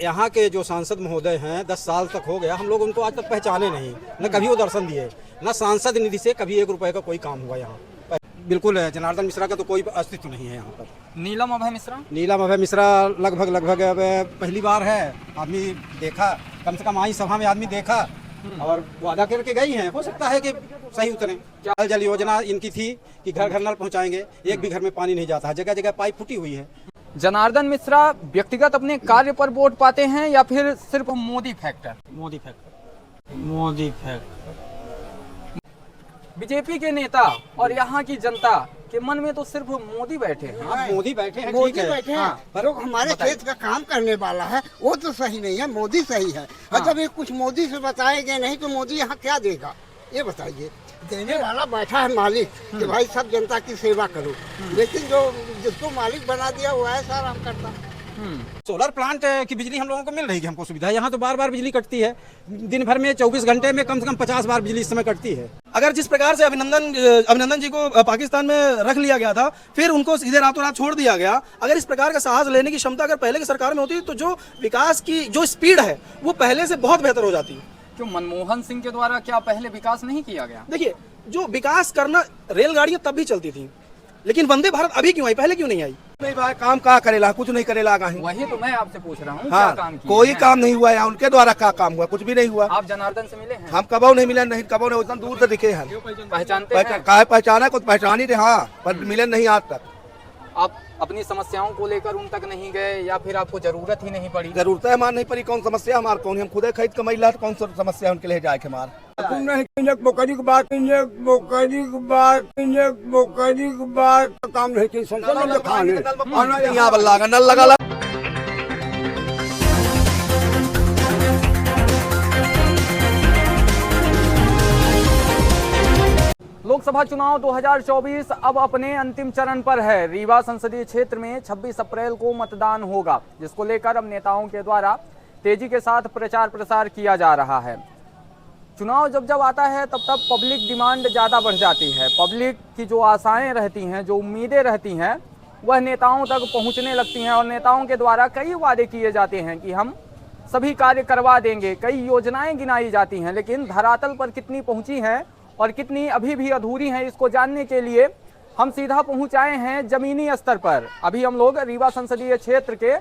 यहाँ के जो सांसद महोदय हैं 10 साल तक हो गया, हम लोग उनको आज तक पहचाने नहीं, न कभी वो दर्शन दिए, न सांसद निधि से कभी 1 रुपए का कोई काम हुआ यहाँ। बिल्कुल है, जनार्दन मिश्रा का तो कोई अस्तित्व नहीं है यहाँ पर। नीलम अभय मिश्रा? नीलम अभय मिश्रा लगभग अब पहली बार है, आदमी देखा, कम से कम आई सभा में आदमी देखा और वादा करके गई हैं, हो सकता है कि सही उतरे। क्या जल योजना इनकी थी कि घर घर नल पहुँचाएंगे, एक भी घर में पानी नहीं जाता, जगह जगह पाइप फूटी हुई है। जनार्दन मिश्रा व्यक्तिगत अपने कार्य पर वोट पाते हैं या फिर सिर्फ Modi factor? Modi factor. BJP के नेता और यहाँ की जनता के मन में तो सिर्फ मोदी बैठे हैं। मोदी बैठे हैं, मोदी ठीक है। बैठे हैं, हाँ, जो हमारे क्षेत्र का काम करने वाला है वो तो सही नहीं है, मोदी सही है। हाँ। जब ये कुछ मोदी से बताए गए नहीं तो मोदी यहाँ क्या देगा, ये बताइए। देने वाला बैठा है मालिक कि भाई सब जनता की सेवा करो, लेकिन जो जिसको मालिक बना दिया वो ऐसा आराम करता। सोलर प्लांट की बिजली हम लोगों को मिल रही है, हमको सुविधा। यहाँ तो बार बार बिजली कटती है, दिन भर में 24 घंटे में कम से कम 50 बार बिजली इस समय कटती है। अगर जिस प्रकार से अभिनंदन जी को पाकिस्तान में रख लिया गया था, फिर उनको सीधे रातों रात छोड़ दिया गया, अगर इस प्रकार का साहस लेने की क्षमता अगर पहले की सरकार में होती तो जो विकास की जो स्पीड है वो पहले से बहुत बेहतर हो जाती। क्यों मनमोहन सिंह के द्वारा क्या पहले विकास नहीं किया गया? देखिए, जो विकास करना, रेलगाड़ियां तब भी चलती थी, लेकिन वंदे भारत अभी क्यों आई, पहले क्यों नहीं आई? नहीं भाई, काम क्या करेला, कुछ नहीं करेला कहीं। वही तो मैं आपसे पूछ रहा हूँ, हाँ, क्या काम किया कोई है? काम नहीं हुआ है, उनके द्वारा क्या काम हुआ, कुछ भी नहीं हुआ। आप जनार्दन से मिले हैं? हम कबो नहीं मिले, नहीं कबो नहीं, उतना दूर से दिखे हैं। पहचानते हैं? पहचाना कुछ पहचान ही थे, हाँ, पर मिले नहीं आज तक। आप अपनी समस्याओं को लेकर उन तक नहीं गए या फिर आपको जरूरत ही नहीं पड़ी? जरूरत है हमारे नहीं पड़ी, कौन समस्या हमारे, कौन हम खुदे खरीद कमाई ला, कौन सा समस्या उनके लिए जाए हमारे। काम नहीं यहाँ बल्ला नल लगा। लोकसभा चुनाव 2024 अब अपने अंतिम चरण पर है। रीवा संसदीय क्षेत्र में 26 अप्रैल को मतदान होगा, जिसको लेकर अब नेताओं के द्वारा तेजी के साथ प्रचार प्रसार किया जा रहा है। चुनाव जब आता है तब पब्लिक डिमांड ज़्यादा बढ़ जाती है। पब्लिक की जो आशाएं रहती हैं, जो उम्मीदें रहती हैं, वह नेताओं तक पहुंचने लगती हैं और नेताओं के द्वारा कई वादे किए जाते हैं कि हम सभी कार्य करवा देंगे, कई योजनाएं गिनाई जाती हैं, लेकिन धरातल पर कितनी पहुंची हैं और कितनी अभी भी अधूरी हैं, इसको जानने के लिए हम सीधा पहुंचाए हैं जमीनी स्तर पर। अभी हम लोग रीवा संसदीय क्षेत्र के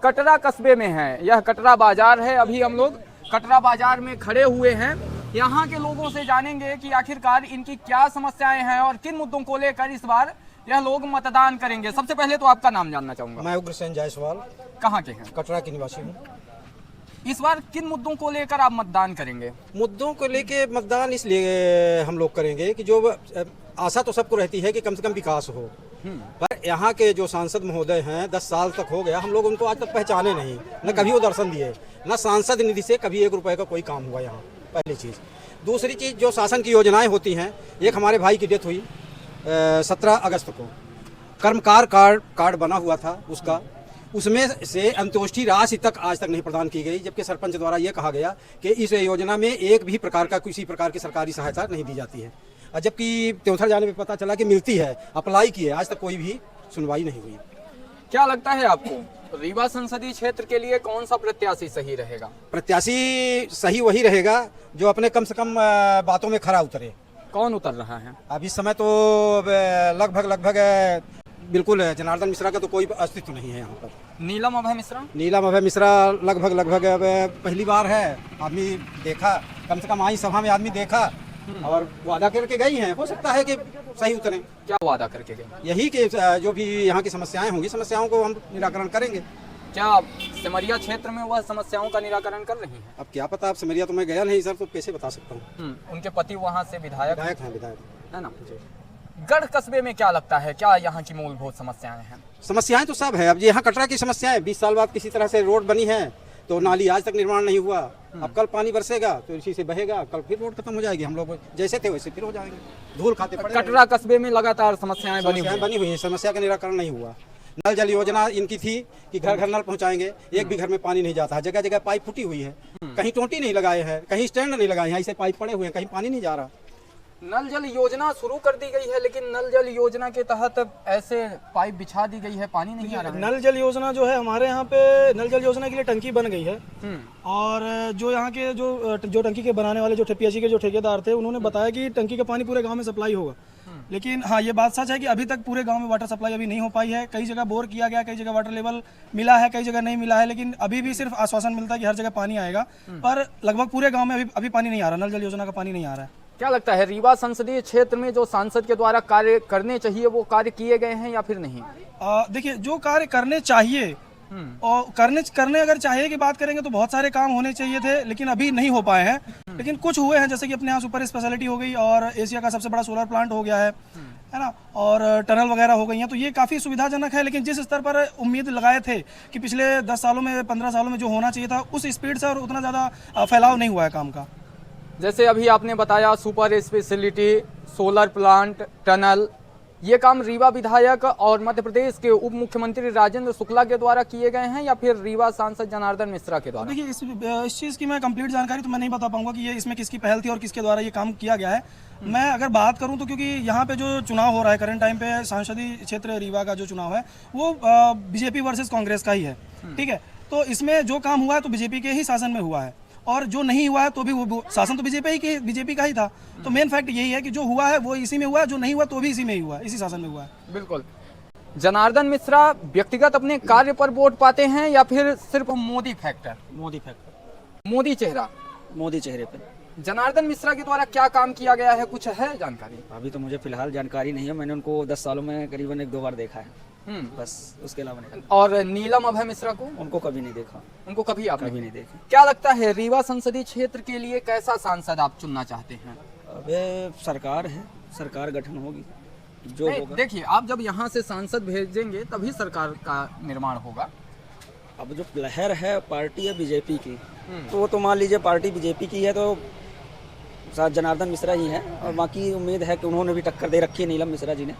कटरा कस्बे में हैं। यह कटरा बाजार है। अभी हम लोग कटरा बाजार में खड़े हुए हैं। यहाँ के लोगों से जानेंगे कि आखिरकार इनकी क्या समस्याएं हैं और किन मुद्दों को लेकर इस बार यह लोग मतदान करेंगे। सबसे पहले तो आपका नाम जानना चाहूंगा। मैं उग्रसेन जायसवाल, कहाँ के हैं? कटरा के निवासी हूँ। इस बार किन मुद्दों को लेकर आप मतदान करेंगे? मुद्दों को लेके मतदान इसलिए हम लोग करेंगे कि जो आशा तो सबको रहती है कि कम से कम विकास हो, पर यहाँ के जो सांसद महोदय हैं 10 साल तक हो गया, हम लोग उनको आज तक पहचाने नहीं, न कभी वो दर्शन दिए, न सांसद निधि से कभी 1 रुपए का कोई काम हुआ यहाँ, पहली चीज़। दूसरी चीज़, जो शासन की योजनाएं होती हैं, एक हमारे भाई की डेथ हुई 17 अगस्त को, कर्मकार कार्ड बना हुआ था उसका, उसमें से अंत्योष्टि राशि तक आज तक नहीं प्रदान की गई, जबकि सरपंच द्वारा ये कहा गया कि इस योजना में एक भी प्रकार का किसी प्रकार की सरकारी सहायता नहीं दी जाती है, और जबकि त्योथर जाने पे पता चला कि मिलती है, अप्लाई की है, आज तक कोई भी सुनवाई नहीं हुई। क्या लगता है आपको रीवा संसदीय क्षेत्र के लिए कौन सा प्रत्याशी सही रहेगा? प्रत्याशी सही वही रहेगा जो अपने कम से कम बातों में खरा उतरे। कौन उतर रहा है? अब इस समय तो लगभग बिल्कुल है, जनार्दन मिश्रा का तो कोई अस्तित्व नहीं है यहाँ पर। नीलम अभय मिश्रा? नीलम अभय मिश्रा लगभग अब पहली बार है, आदमी देखा, कम से कम आई सभा में आदमी देखा और वादा करके गई हैं, हो सकता है कि सही उतरे। क्या वादा करके गए? यही कि जो भी यहाँ की समस्याएं होंगी, समस्याओं को हम निराकरण करेंगे। क्या सिमरिया क्षेत्र में वह समस्याओं का निराकरण कर रही हैं? अब क्या पता, आप सिमरिया तो मैं गया नहीं सर, तो कैसे बता सकता हूँ। उनके पति वहाँ से विधायक हैं, विधायक है ना? गढ़ कस्बे में क्या लगता है, क्या यहाँ की मूलभूत समस्याएं हैं? समस्याएं तो सब है। अब यहाँ कटरा की समस्याएं, 20 साल बाद किसी तरह से रोड बनी है तो नाली आज तक निर्माण नहीं हुआ। अब कल पानी बरसेगा तो इसी से बहेगा, कल फिर रोड खत्म हो जाएगी, हम लोग जैसे थे वैसे फिर हो जाएंगे, धूल खाते पड़े। कटरा कस्बे में लगातार समस्याएं बनी हुई हैं, समस्या का निराकरण नहीं हुआ। नल जल योजना इनकी थी कि घर घर नल पहुंचाएंगे, एक भी घर में पानी नहीं जाता, जगह जगह पाइप फूटी हुई है, कहीं टोंटी नहीं लगाए हैं, कहीं स्टैंड नहीं लगाए हैं, ऐसे पाइप पड़े हुए हैं, कहीं पानी नहीं जा रहा। नल जल योजना शुरू कर दी गई है, लेकिन नल जल योजना के तहत ऐसे पाइप बिछा दी गई है, पानी नहीं आ रहा है। नल जल योजना जो है हमारे यहाँ पे नल जल योजना के लिए टंकी बन गई है। और जो यहाँ के जो टंकी के बनाने वाले जो पीएचई के जो ठेकेदार थे, उन्होंने बताया कि टंकी का पानी पूरे गांव में सप्लाई होगा। लेकिन हाँ, ये बात सच है कि अभी तक पूरे गांव में वाटर सप्लाई अभी नहीं हो पाई है। कई जगह बोर किया गया, कई जगह वाटर लेवल मिला है, कई जगह नहीं मिला है, लेकिन अभी भी सिर्फ आश्वासन मिलता है कि हर जगह पानी आएगा, पर लगभग पूरे गांव में अभी पानी नहीं आ रहा, नल जल योजना का पानी नहीं आ रहा है। क्या लगता है रीवा संसदीय क्षेत्र में जो सांसद के द्वारा कार्य करने चाहिए वो कार्य किए गए हैं या फिर नहीं? देखिए, जो कार्य करने चाहिए और करने अगर चाहिए की बात करेंगे तो बहुत सारे काम होने चाहिए थे, लेकिन अभी नहीं हो पाए हैं। लेकिन कुछ हुए हैं, जैसे कि अपने यहाँ सुपर स्पेशलिटी हो गई और एशिया का सबसे बड़ा सोलर प्लांट हो गया है ना, और टनल वगैरह हो गई हैं, तो ये काफ़ी सुविधाजनक है। लेकिन जिस स्तर पर उम्मीद लगाए थे कि पिछले 10 सालों में 15 सालों में जो होना चाहिए था, उस स्पीड से और उतना ज़्यादा फैलाव नहीं हुआ है काम का। जैसे अभी आपने बताया super speciality, solar plant, tunnel, ये काम रीवा विधायक और मध्य प्रदेश के उप मुख्यमंत्री राजेंद्र शुक्ला के द्वारा किए गए हैं या फिर रीवा सांसद जनार्दन मिश्रा के द्वारा? देखिए, इस चीज़ की मैं कंप्लीट जानकारी तो मैं नहीं बता पाऊंगा कि ये इसमें किसकी पहल थी और किसके द्वारा ये काम किया गया है। मैं अगर बात करूं तो क्योंकि यहाँ पे जो चुनाव हो रहा है करंट टाइम पे, संसदीय क्षेत्र रीवा का जो चुनाव है वो बीजेपी वर्सेस कांग्रेस का ही है, ठीक है। तो इसमें जो काम हुआ है तो बीजेपी के ही शासन में हुआ है, और जो नहीं हुआ है तो भी वो शासन तो बीजेपी का ही था। तो मेन फैक्ट यही है कि जो हुआ है वो इसी में हुआ है, जो नहीं हुआ तो भी इसी में ही हुआ है, इसी शासन में हुआ है। बिल्कुल। जनार्दन मिश्रा व्यक्तिगत अपने कार्य पर वोट पाते हैं या फिर सिर्फ मोदी फैक्टर? मोदी चेहरे पे। जनार्दन मिश्रा के द्वारा क्या काम किया गया है, कुछ है जानकारी? अभी तो मुझे फिलहाल जानकारी नहीं है, मैंने उनको 10 सालों में करीबन 1-2 बार देखा है, बस उसके अलावा नहीं। और नीलम अभय मिश्रा को? उनको कभी नहीं देखा। उनको कभी आपने कभी नहीं देखा। क्या लगता है रीवा संसदीय क्षेत्र के लिए कैसा सांसद आप चुनना चाहते हैं? अब सरकार है, सरकार गठन होगी जो होगा। देखिए, आप जब यहाँ से सांसद भेजेंगे तभी सरकार का निर्माण होगा। अब जो लहर है पार्टी है बीजेपी की, तो वो तो मान लीजिए पार्टी बीजेपी की है तो साथ जनार्दन मिश्रा ही है, और बाकी उम्मीद है कि उन्होंने भी टक्कर दे रखी है नीलम मिश्रा जी ने।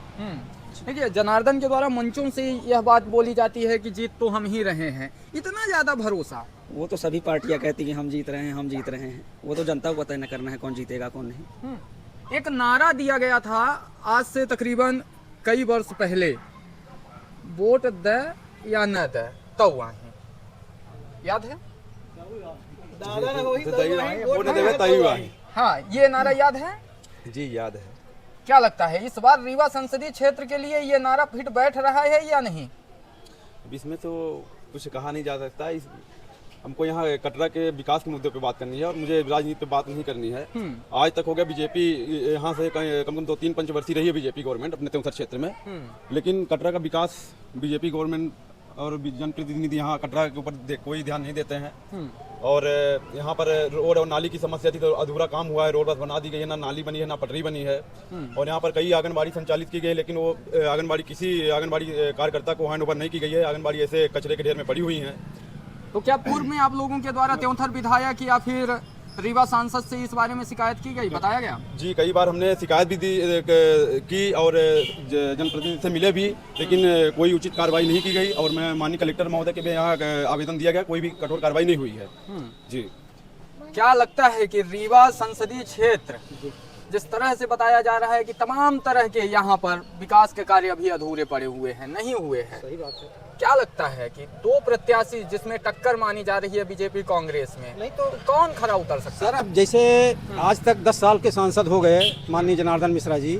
देखिए, जनार्दन के द्वारा मंचों से यह बात बोली जाती है कि जीत तो हम ही रहे हैं, इतना ज्यादा भरोसा? वो तो सभी पार्टियां कहती हैं हम जीत रहे हैं, वो तो जनता को पता न करना है कौन जीतेगा कौन नहीं। एक नारा दिया गया था आज से तकरीबन कई वर्ष पहले, वोट दे या न दे तो वहीं, याद है? हाँ, ये नारा याद है जी? याद है। क्या लगता है इस बार रीवा संसदीय क्षेत्र के लिए ये नारा फिट बैठ रहा है या नहीं? इसमें तो कुछ कहा नहीं जा सकता। हमको यहाँ कटरा के विकास के मुद्दे पे बात करनी है और मुझे राजनीति पे बात नहीं करनी है। आज तक हो गया बीजेपी यहाँ से कम 2-3 पंचवर्षीय रही है बीजेपी गवर्नमेंट अपने त्योंसर क्षेत्र में, लेकिन कटरा का विकास बीजेपी गवर्नमेंट और जनप्रतिनिधि यहाँ कटरा के ऊपर कोई ध्यान नहीं देते हैं। और यहाँ पर रोड और नाली की समस्या थी तो अधूरा काम हुआ है, रोड बस बना दी गई है, ना नाली बनी है ना पटरी बनी है। और यहाँ पर कई आंगनबाड़ी संचालित की गई है, लेकिन वो आंगनबाड़ी किसी आंगनबाड़ी कार्यकर्ता को हैंड ओवर नहीं की गई है। आंगनबाड़ी ऐसे कचरे के ढेर में पड़ी हुई हैं। तो क्या पूर्व में आप लोगों के द्वारा त्योंथर विधायक या फिर रीवा सांसद से इस बारे में शिकायत की गई, बताया गया? जी, कई बार हमने शिकायत भी की और जनप्रतिनिधि से मिले भी, लेकिन कोई उचित कार्रवाई नहीं की गई। और मैं माननीय कलेक्टर महोदय के भी यहाँ आवेदन दिया गया, कोई भी कठोर कार्रवाई नहीं हुई है। जी, क्या लगता है कि रीवा संसदीय क्षेत्र जिस तरह से बताया जा रहा है कि तमाम तरह के यहाँ पर विकास के कार्य अभी अधूरे पड़े हुए हैं, नहीं हुए हैं, सही बात है, क्या लगता है कि 2 प्रत्याशी जिसमें टक्कर मानी जा रही है बीजेपी कांग्रेस में, नहीं तो कौन खरा उतर सकता है? सर, अब जैसे आज तक 10 साल के सांसद हो गए माननीय जनार्दन मिश्रा जी,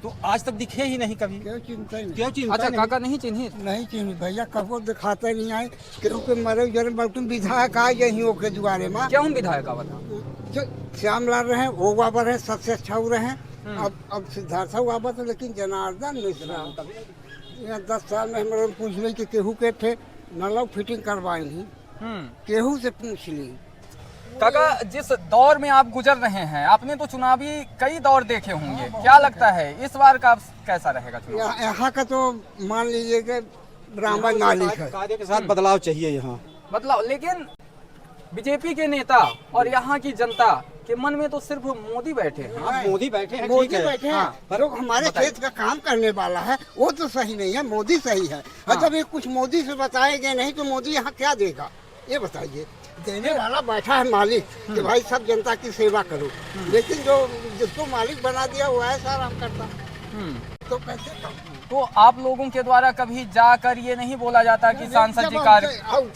तो आज तक दिखे ही नहीं कभी। क्यों चिंता नहीं? क्यों चिंता? अच्छा, काका नहीं चिन्हित? नहीं चिन्हित भैया, कबो दिखाते नहीं आए क्योंकि मरे जरे बल्कि विधायक आए यही होके दुआरे में। क्या हूँ विधायक का बता? जो श्यामलाल रहे वो बाबर है, सबसे अच्छा वो रहे। अब सिद्धार्थ बाबर थे, लेकिन जनार्दन मिश्रा यहाँ 10 साल में हमारे पूछ ली कि केहू के थे नल फिटिंग करवाई नहीं, केहू से पूछ ली। काका, जिस दौर में आप गुजर रहे हैं, आपने तो चुनावी कई दौर देखे होंगे, क्या लगता है इस बार का कैसा रहेगा चुनाव? यहाँ का तो मान लीजिए कि ब्राह्मण मालिक है, कार्य के साथ बदलाव चाहिए यहाँ, बदलाव। लेकिन बीजेपी के नेता और यहाँ की जनता के मन में तो सिर्फ मोदी बैठे हैं। हाँ, मोदी बैठे हैं, मोदी ठीक है। बैठे हैं, हाँ, पर हमारे खेत का काम करने वाला है वो तो सही नहीं है, मोदी सही है। जब ये कुछ मोदी से बताए गए नहीं तो मोदी यहाँ क्या देगा, ये बताइए। देने वाला बैठा है मालिक कि भाई सब जनता की सेवा करो, लेकिन जो जिसको मालिक बना दिया वो ऐसा आराम करता, तो कैसे तो आप लोगों के द्वारा कभी जाकर ये नहीं बोला जाता कि सांसद जी कार्य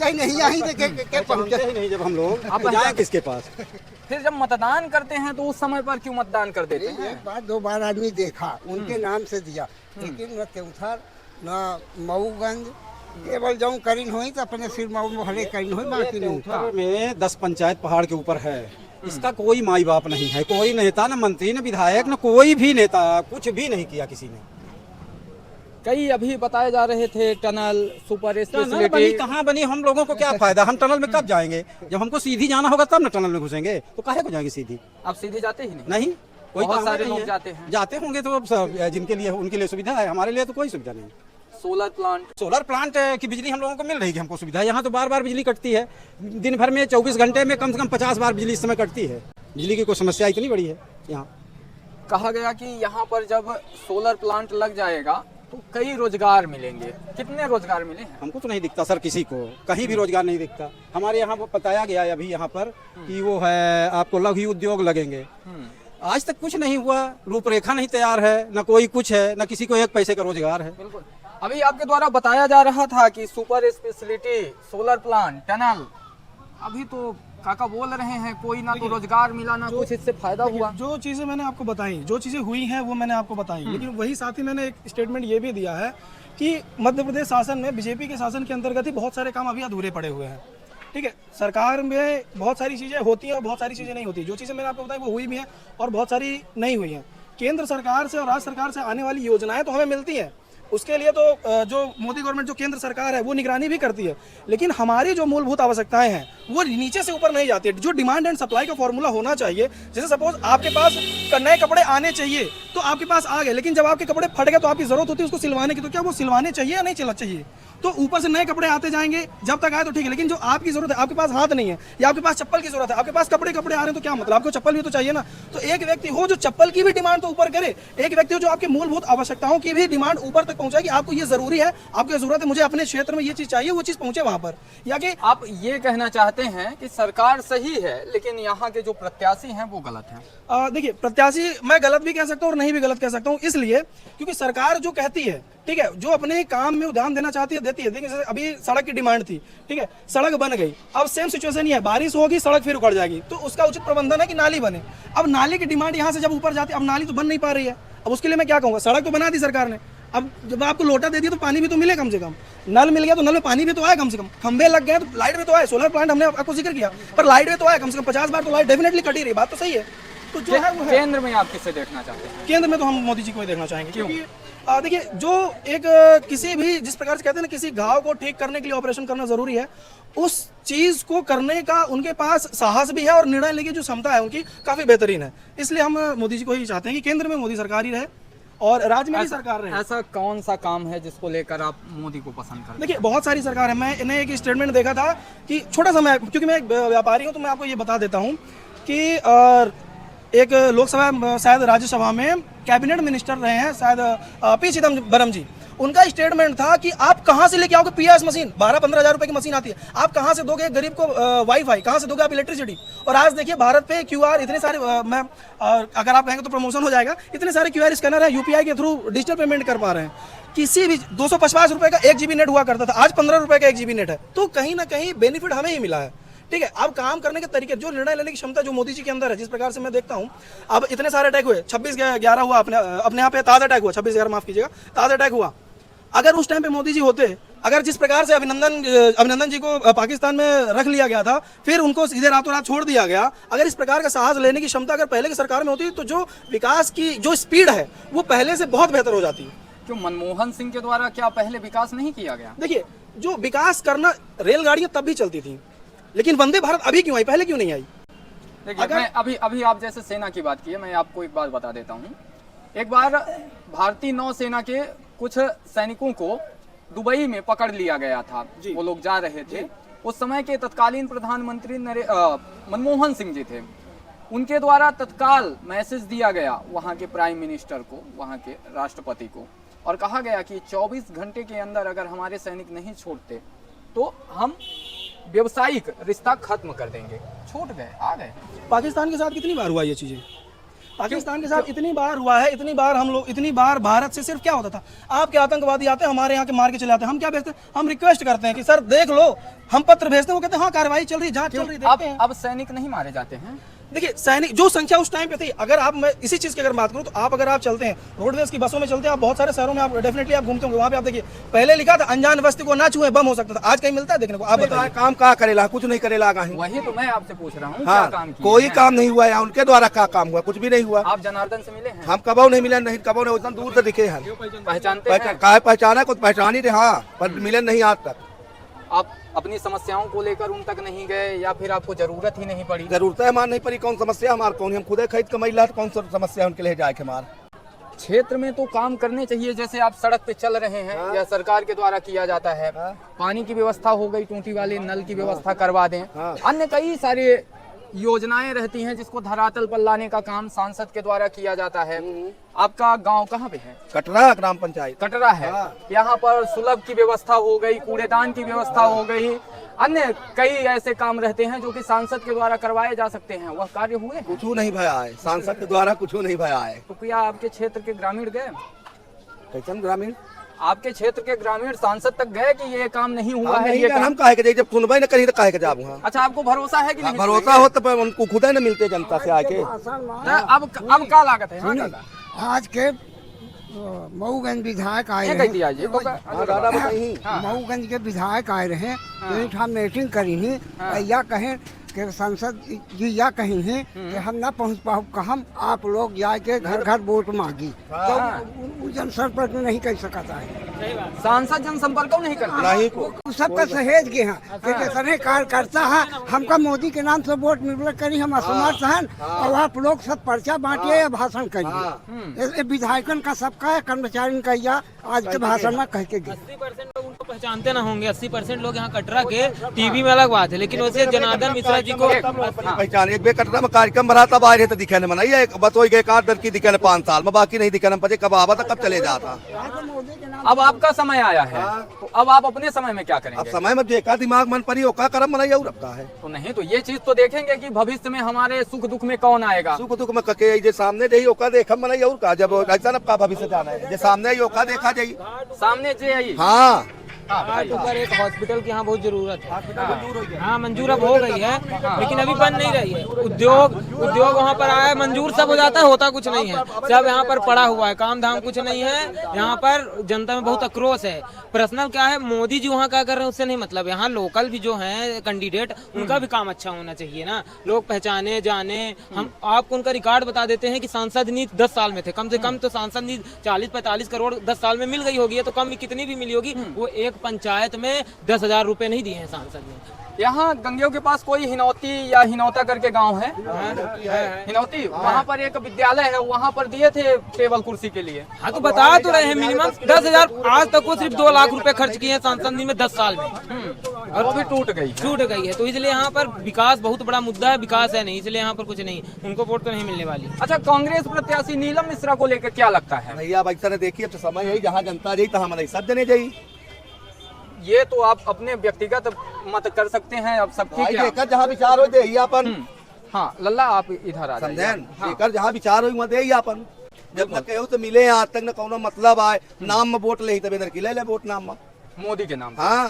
ही नहीं यहीं देखे के पहुंचते ही नहीं, जब हम लोग आप जाए किसके पास। फिर जब मतदान करते हैं तो उस समय पर क्यों मतदान कर देते हैं? एक बार दो बार आदमी देखा, उनके नाम से दिया, लेकिन न त्योथर न मऊगंज, केवल जाऊँ करीन हुई तो अपने सिर मऊ मोहल्ले करीन हुई, बाकी नहीं। त्योथर में 10 पंचायत पहाड़ के ऊपर है, इसका कोई माई बाप नहीं है, कोई नेता न मंत्री न विधायक न कोई भी नेता कुछ भी नहीं किया किसी ने। कई अभी बताए जा रहे थे टनल सुपर टनल बनी स्पेशलिटी, कहाँ बनी, हम लोगों को क्या फायदा, हम टनल में कब जाएंगे? जब हमको सीधी जाना होगा तब न टनल में घुसेंगे, तो काहे को जाएंगे सीधी? आप सीधे जाते ही नहीं? नहीं, कोई बहुत काम सारे नहीं लोग है। जाते हैं। जाते होंगे तो अब जिनके लिए उनके लिए सुविधा है, हमारे लिए तो कोई सुविधा नहीं। सोलर प्लांट, सोलर प्लांट की बिजली हम लोगों को मिल रही है, हमको सुविधा है। यहाँ तो बार बार बिजली कटती है, दिन भर में 24 घंटे में कम से कम 50 बार बिजली इस समय कटती है। बिजली की कोई समस्या इतनी बड़ी है यहाँ। कहा गया कि यहाँ पर जब सोलर प्लांट लग जाएगा तो कई रोजगार मिलेंगे। कितने रोजगार मिले हैं? हमको तो नहीं दिखता सर, किसी को कहीं भी रोजगार नहीं दिखता। हमारे यहाँ वो बताया गया है अभी यहाँ पर कि वो है आपको लघु उद्योग लगेंगे, आज तक कुछ नहीं हुआ, रूपरेखा नहीं तैयार है, न कोई कुछ है, न किसी को एक पैसे का रोजगार है। बिल्कुल। अभी आपके द्वारा बताया जा रहा था कि super speciality, solar plant, tunnel, अभी तो काका बोल रहे हैं कोई ना तो रोजगार मिला ना कुछ इससे फायदा हुआ। जो चीज़ें मैंने आपको बताई, जो चीज़ें हुई हैं वो मैंने आपको बताई, लेकिन वही साथ ही मैंने एक स्टेटमेंट ये भी दिया है कि मध्य प्रदेश शासन में बीजेपी के शासन के अंतर्गत ही बहुत सारे काम अभी अधूरे पड़े हुए हैं। ठीक है, सरकार में बहुत सारी चीज़ें होती हैं और बहुत सारी चीज़ें नहीं होती। जो चीज़ें मैंने आपको बताई वो हुई भी हैं और बहुत सारी नहीं हुई हैं। केंद्र सरकार से और राज्य सरकार से आने वाली योजनाएं तो हमें मिलती हैं, उसके लिए तो जो मोदी गवर्नमेंट जो केंद्र सरकार है वो निगरानी भी करती है, लेकिन हमारी जो मूलभूत आवश्यकताएं हैं वो नीचे से ऊपर नहीं जाती है। जो डिमांड एंड सप्लाई का फॉर्मूला होना चाहिए, जैसे सपोज आपके पास नए कपड़े आने चाहिए तो आपके पास आ गए, लेकिन जब आपके कपड़े फट गए तो आपकी जरूरत होती है उसको सिलवाने की, तो क्या वो सिलवाने चाहिए या नहीं चलना चाहिए? तो ऊपर से नए कपड़े आते जाएंगे, जब तक आए तो ठीक है, लेकिन जो आपकी जरूरत है, आपके पास हाथ नहीं है या आपके पास चप्पल की जरूरत है, आपके पास कपड़े आ रहे हैं तो क्या मतलब, आपको चप्पल भी तो चाहिए ना। तो एक व्यक्ति हो जो चप्पल की भी डिमांड तो ऊपर करे, एक व्यक्ति हो जो आपकी मूलभूत आवश्यकताओं की भी डिमांड ऊपर तक पहुंचाए कि आपको ये जरूरी है, आपको जरूरत है, मुझे अपने क्षेत्र में ये चीज चाहिए, वो चीज पहुंचे वहां पर। या कि आप ये कहना चाहते हैं कि सरकार सही है लेकिन यहाँ के जो प्रत्याशी हैं वो गलत हैं? देखिए, प्रत्याशी मैं गलत भी कह सकता हूँ और नहीं भी गलत कह सकता हूँ, इसलिए क्योंकि सरकार जो कहती है, ठीक है, जो अपने काम में ध्यान देना चाहती है देती है। देखिए, जैसे अभी सड़क की डिमांड थी, ठीक है, सड़क बन गई, अब सेम सिचुएशन ही है, बारिश होगी सड़क फिर उखड़ जाएगी, तो उसका उचित प्रबंधन है कि नाली बने। अब नाली की डिमांड यहाँ से जब ऊपर जाती है, अब नाली तो बन नहीं पा रही है, अब उसके लिए मैं क्या कहूँगा, सड़क तो बना दी सरकार ने, अब जब आपको लोटा दे दिया तो पानी भी तो मिले कम से कम, नल मिल गया तो नल में पानी भी तो आए कम से कम, खंबे लग गए तो लाइट भी तो आए, सोलर प्लांट हमने आपको जिक्र किया, पर लाइट भी तो आए कम से कम 50 बार तो लाइट डेफिनेटली कटी रही, बात तो सही है। तो जो है वो है। केंद्र में आप किसे देखना चाहते हैं? केंद्र में तो हम मोदी जी को ही देखना चाहेंगे, क्योंकि देखिए, जो एक किसी भी जिस प्रकार से कहते हैं ना, किसी घाव को ठीक करने के लिए ऑपरेशन करना जरूरी है, उस चीज को करने का उनके पास साहस भी है और निर्णय लेने की जो क्षमता है उनकी काफी बेहतरीन है। इसलिए हम मोदी जी को ही चाहते हैं कि केंद्र में मोदी सरकार ही रहे और राज्य में भी सरकार रहे। ऐसा कौन सा काम है जिसको लेकर आप मोदी को पसंद करते हैं? देखिए, बहुत सारी सरकार है। मैंने एक स्टेटमेंट देखा था कि छोटा सा, मैं क्योंकि मैं एक व्यापारी हूँ तो मैं आपको ये बता देता हूँ कि एक लोकसभा शायद राज्यसभा में कैबिनेट मिनिस्टर रहे हैं शायद पी चिदम्बरम जी, उनका स्टेटमेंट था कि आप कहां से लेके आओगे पीएस मशीन, 12-15 हज़ार रुपए की मशीन आती है, आप कहां से दोगे गरीब को वाईफाई, कहां से दोगे आप इलेक्ट्रिसिटी। और आज देखिए भारत पे क्यूआर इतने सारे, मैं अगर आप कहेंगे तो प्रमोशन हो जाएगा, इतने सारे क्यूआर स्कैनर है, यूपीआई के थ्रू डिजिटल पेमेंट कर पा रहे हैं। किसी भी 250 रुपए का 1 GB नेट हुआ करता था, आज 15 रुपए का 1 GB नेट है, तो कहीं ना कहीं बेनिफिट हमें ही मिला है। ठीक है, अब काम करने के तरीके, जो निर्णय लेने की क्षमता जो मोदी जी के अंदर है, जिस प्रकार से मैं देखता हूं, अब इतने सारे अटैक हुए, 26/11 हुआ, अपने यहाँ पे ताज़ा अटैक हुआ, 26/11 माफ कीजिएगा, ताज़ा अटैक हुआ। अगर उस टाइम पे मोदी जी होते, अगर जिस प्रकार से अभिनंदन जी को पाकिस्तान में रख लिया गया था, फिर उनको सीधे रातों रात छोड़ दिया गया, अगर इस प्रकार का साहस लेने की क्षमता अगर पहले की सरकार में होती तो जो विकास की जो स्पीड है वो पहले से बहुत बेहतर हो जाती। क्यों मनमोहन सिंह के द्वारा क्या पहले विकास नहीं किया गया? देखिए, जो विकास करना, रेलगाड़ियां तब भी चलती थी, लेकिन वंदे भारत अभी क्यों आई, पहले क्यों नहीं आई? देखिए, मैं अभी आप जैसे सेना की बात की है, मैं आपको एक बात बता देता हूँ। एक बार भारतीय नौसेना के कुछ सैनिकों को दुबई में पकड़ लिया गया था, वो लोग जा रहे थे, उस समय के तत्कालीन प्रधानमंत्री मनमोहन सिंह जी थे, उनके द्वारा तत्काल मैसेज दिया गया वहाँ के प्राइम मिनिस्टर को, वहाँ के राष्ट्रपति को, और कहा गया कि 24 घंटे के अंदर अगर हमारे सैनिक नहीं छोड़ते तो हम व्यवसायिक रिश्ता खत्म कर देंगे। छूट गए, आ गए। पाकिस्तान के साथ कितनी बार हुआ ये चीजें? पाकिस्तान के साथ इतनी बार हुआ है, इतनी बार भारत से सिर्फ क्या होता था, आपके आतंकवादी आते हैं हमारे यहाँ के मार के चले आते हैं, हम क्या भेजते हैं, हम रिक्वेस्ट करते हैं कि सर देख लो, हम पत्र भेजते हैं, वो कहते हैं हाँ कार्रवाई चल रही, जांच चल रही, देखते हैं। अब सैनिक नहीं मारे जाते हैं। देखिए सैनिक जो संख्या उस टाइम पे थी, अगर आप, मैं इसी चीज की अगर बात करूं तो आप अगर आप चलते हैं रोडवेज की बसों में चलते हैं, आप बहुत सारे शहरों में आप डेफिनेटली आप घूमते होंगे, वहां पे आप देखिए पहले लिखा था अनजान बस्ती को ना छुए, बम हो सकता था, आज कहीं मिलता है देखने को? आप बताइए। काम का करेला, कुछ नहीं करेला। वही तो मैं आपसे पूछ रहा हूँ, हाँ, क्या काम किए कोई हैं? काम नहीं हुआ है, उनके द्वारा क्या काम हुआ? कुछ भी नहीं हुआ। आप जनार्दन से मिले हैं? हम कबो नहीं मिले, नहीं कबो नहीं, उतना दूर से दिखे हैं। पहचानते हैं? पहचाना कुछ पहचान ही रहे, हाँ, पर मिले नहीं आज तक। आप अपनी समस्याओं को लेकर उन तक नहीं गए या फिर आपको जरूरत ही नहीं पड़ी? जरूरत है हमारे नहीं पड़ी, कौन समस्या हमारे, कौन हम खुद खरीद कमाई ला, कौन सा समस्या उनके लिए जाए के हमारे क्षेत्र में तो काम करने चाहिए, जैसे आप सड़क पे चल रहे हैं, या सरकार के द्वारा किया जाता है। पानी की व्यवस्था हो गई, टूटी वाले नल की व्यवस्था करवा दें। अन्य कई सारे योजनाएं रहती हैं जिसको धरातल पर लाने का काम सांसद के द्वारा किया जाता है। आपका गांव कहाँ पे है? कटरा ग्राम पंचायत कटरा है। यहाँ पर सुलभ की व्यवस्था हो गई, कूड़ेदान की व्यवस्था हो गई, अन्य कई ऐसे काम रहते हैं जो कि सांसद के द्वारा करवाए जा सकते हैं। वह कार्य हुए? कुछ नहीं भया है, सांसद के द्वारा कुछ नहीं भया है। तो क्या आपके क्षेत्र के ग्रामीण गए? कैसन ग्रामीण? आपके क्षेत्र के ग्रामीण सांसद तक गए कि ये काम नहीं हुआ है? ये हम काहे के जब सुनवाई न करी तो काहे के जाब वहाँ? अच्छा, आपको भरोसा है कि नहीं? भरोसा हो तो उनको खुदा न मिलते जनता से आके। अब क्या लागत है? हाँ, दादा। आज के मऊगंज विधायक आए ये कह दिया जी, तो मऊगंज के विधायक आए रहे, हम मीटिंग करी ही, या कहें कि सांसद जी या कहीं हैं कि हम ना पहुंच पाओ, हम आप लोग जाके घर घर वोट मांगी, तो जनसंपर्क नहीं कर सकता है। सांसद जनसंपर्क को नहीं करता, नहीं सबका सहेज के हैं कि कितने कार्यकर्ता है, हमका मोदी के नाम से वोट मिल करी, हम असमर्थ हैं, और आप लोग सब पर्चा बांटिए या भाषण करिए। विधायकन का सबका है, कर्मचारी का, या आज के भाषण में कह के 80% लोग उनको पहचानते ना होंगे, 80% लोग यहाँ कटरा के टीवी में अलग बात है, लेकिन वैसे जनार्दन मिश्रा जी को पहचान। एक बेर कटरा में कार्यक्रम बना तब आए थे तो दिखे न मनाइए, बस वही कार्ड दर की दिखे न 5 साल में, बाकी नहीं दिखे न पचे कब आवा था कब चले जाता। अब आपका समय आया है, तो अब आप अपने समय में क्या करेंगे? अब समय में देखा दिमाग मन परी ओका करम मनाइए और रखा है तो नहीं, तो ये चीज तो देखेंगे कि भविष्य में हमारे सुख दुख में कौन आएगा। सुख दुख में कके जे सामने रही ओका देखा मनाइए और का, जब ऐसा न का भविष्य जाना है, जे सामने ही ओका देखा जाइए, सामने जे आई। हाँ ऊपर एक हॉस्पिटल की यहाँ बहुत जरूरत है। हाँ मंजूर अब हो गई है, लेकिन अभी बन नहीं रही है। उद्योग वहाँ पर आया, मंजूर सब हो जाता है, होता कुछ नहीं है, सब यहाँ पर पड़ा हुआ है, काम धाम कुछ नहीं है। यहाँ पर जनता में बहुत आक्रोश है। पर्सनल क्या है, मोदी जी वहाँ क्या कर रहे हैं उससे नहीं मतलब, यहाँ लोकल भी जो है कैंडिडेट, उनका भी काम अच्छा होना चाहिए ना, लोग पहचाने जाने। हम आपको उनका रिकॉर्ड बता देते हैं कि सांसद नीति 10 साल में थे, कम से कम तो सांसद नीति 40-45 करोड़ 10 साल में मिल गई होगी, तो कम कितनी भी मिली होगी, वो एक पंचायत में 10,000 रुपए नहीं दिए हैं सांसद ने। यहाँ गंगेव के पास कोई हिनौती या हिनौता करके गांव है, हिनौती, वहाँ पर एक विद्यालय है, वहाँ पर दिए थे टेबल कुर्सी के लिए। हाँ तो बता तो रहे हैं, मिनिमम 10,000, आज तक वो सिर्फ 2 लाख रुपए खर्च किए हैं सांसद में 10 साल में, और वो भी टूट गई है। तो इसलिए यहाँ पर विकास बहुत बड़ा मुद्दा है, विकास है नहीं, इसलिए यहाँ पर कुछ नहीं, उनको वोट तो नहीं मिलने वाली। अच्छा, कांग्रेस प्रत्याशी नीलम मिश्रा को लेकर क्या लगता है? भैया भाई ने देखिए, अब तो समय है जहाँ जनता जाई तहाँ मनाई सब जने जाई। ये तो आप अपने व्यक्तिगत मत कर सकते हैं, अब सबकी क्या जहाँ विचार हो दे अपन। हाँ लल्ला, आप इधर आ जाइए। हाँ। जहाँ विचार हो मत दे अपन, जब न कहो तो मिले आज तक न कोनो मतलब आए, नाम में वोट ले तब इधर की ले वोट नाम में, मोदी के नाम। हाँ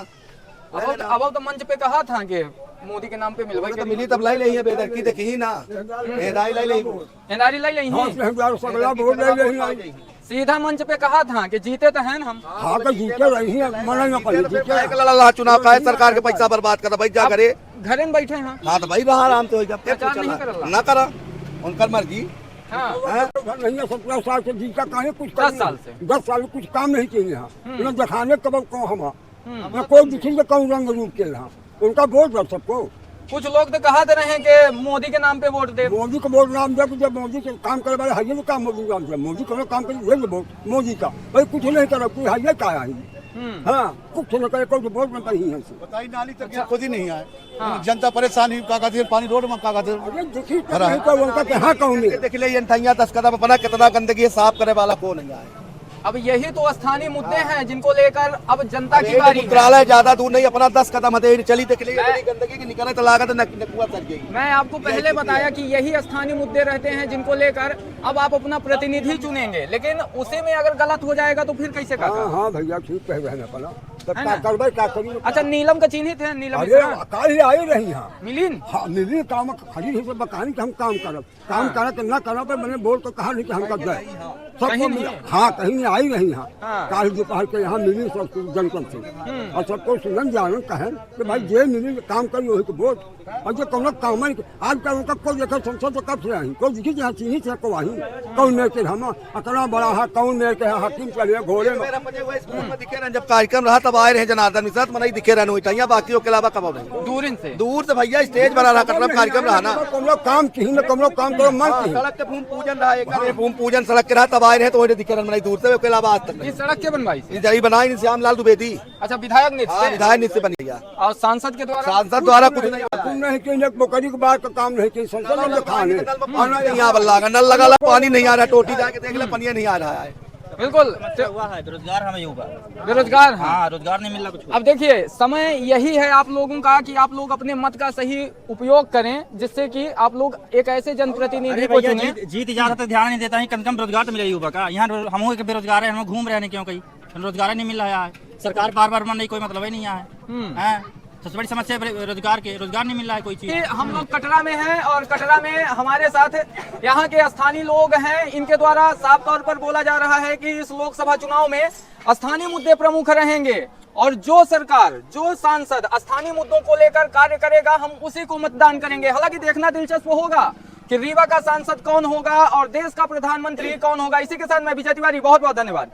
अब तो मंच पे कहा था कि मोदी के नाम पे मिलवा तो मिली तब लाई ले बेदर की देखी ही ना, एदाई लाई ले, एनआरई लाई ले, सीधा मंच पे कहा था कि जीते तो हैं हम। हाँ तो जीते रही हैं, चुनाव का है, सरकार के पैसा बर्बाद कर भाई, जा करे घरे में बैठे हैं। हाँ तो भाई रहा आराम से, जब ना करा उनका मर्जी। हाँ। 17 साल से जीता कहा कुछ 10 साल से 10 साल कुछ काम नहीं किए यहाँ, दिखाने कब को हम कोई दिखेंगे कौन रंग रूप के यहाँ, उनका वोट दो सबको। कुछ लोग तो कहा दे रहे हैं कि मोदी के नाम पे वोट दे, मोदी को वोट नाम दे, जब मोदी के काम करे वाले है काम मोदी नाम से, मोदी को काम करे वोट मोदी का, भाई कुछ नहीं करो, कोई है क्या है। हाँ कुछ नहीं करे, कोई वोट में नहीं है, बताइए नाली तक खुद ही नहीं आए, जनता परेशान हुई, पानी रोड में देख ले 10 कदम अपना कितना गंदगी साफ करे वाला को नहीं आए। अब यही तो स्थानीय मुद्दे हैं जिनको लेकर अब जनता की बारी है। मंत्रालय ज्यादा दूर नहीं, अपना 10 कदम हथे चली तक गंदगी की निकले तो लागत नकुआ सर गई। मैं आपको पहले बताया कि यही स्थानीय मुद्दे रहते हैं जिनको लेकर अब आप अपना प्रतिनिधि चुनेंगे, लेकिन उसी में अगर गलत हो जाएगा तो फिर कैसे काका? हाँ भैया ठीक है बहन अपना तब है क्या ना? करबे क्या करी। अच्छा, नीलम का चिन्हित है, नीलम अरे मिश्रा? काहे आई रही यहाँ मिलिन हाँ मिली काम खड़ी है बकानी कि हम काम करब काम करे कि ना करब मैंने बोल तो कहा नहीं कि हम कर दे सबको कहीं मिला। नहीं? हाँ कहीं नहीं आई रही यहाँ हाँ। काहे दोपहर के यहाँ मिली सब जनपद से और सबको सुनन जानन कहे कि भाई जे मिली काम करी वही तो बोल और जो कौन काम आज कल उनका कोई देखा संसद तो कब से आई कोई दिखी जहाँ चीनी से को आई कौन मेरे के हम अतना बड़ा है कौन मेरे के हकीम चले घोड़े में दिखे रहे जब कार्यक्रम रहा तब आए रहे जनार्दन मिश्रा मना दिखे रहने बाकी के अलावा कब नहीं दूर इनसे दूर से भैया स्टेज बना रहा कटरा में कार्यक्रम रहा ना कम लोग काम की न कम लोग काम करो मन की सड़क के भूमि पूजन रहा एक भूमि पूजन सड़क के रहा तब आए रहे तो वही दिखे रहने दूर से उसके अलावा आज तक ये सड़क के बनवाई से? नहीं जही बनाई श्याम लाल द्विवेदी अच्छा, विधायक ने हाँ विधायक नीति बनी गया और सांसद के द्वारा? सांसद द्वारा कुछ नहीं तुम नहीं कि एक बकरी के बाद का काम नहीं कि संसद में खाने पानी नहीं आ बल्ला नल लगा पानी नहीं आ रहा टोटी जाके देख ले पानी नहीं आ रहा है बिल्कुल हुआ है बेरोजगार हमें युवा बेरोजगार हैं। हाँ रोजगार नहीं मिल रहा कुछ। अब देखिए, समय यही है आप लोगों का कि आप लोग अपने मत का सही उपयोग करें, जिससे कि आप लोग एक ऐसे जनप्रतिनिधि को चुनें। जीत इजाजत तो ध्यान नहीं देता है, कम से कम रोजगार तो मिले युवा का। यहाँ हम एक बेरोजगार है, हम घूम रहे हैं क्यों कहीं रोजगार नहीं मिल रहा है। सरकार बार बार मन नहीं, कोई मतलब ही नहीं है। सबसे बड़ी समस्या रोजगार नहीं मिल रहा है कोई चीज। हम लोग कटरा में हैं और कटरा में हमारे साथ यहाँ के स्थानीय लोग हैं। इनके द्वारा साफ तौर पर बोला जा रहा है कि इस लोकसभा चुनाव में स्थानीय मुद्दे प्रमुख रहेंगे और जो सरकार, जो सांसद स्थानीय मुद्दों को लेकर कार्य करेगा, हम उसी को मतदान करेंगे। हालांकि देखना दिलचस्प होगा कि रीवा का सांसद कौन होगा और देश का प्रधानमंत्री कौन होगा। इसी के साथ मैं विजय तिवारी, बहुत बहुत धन्यवाद।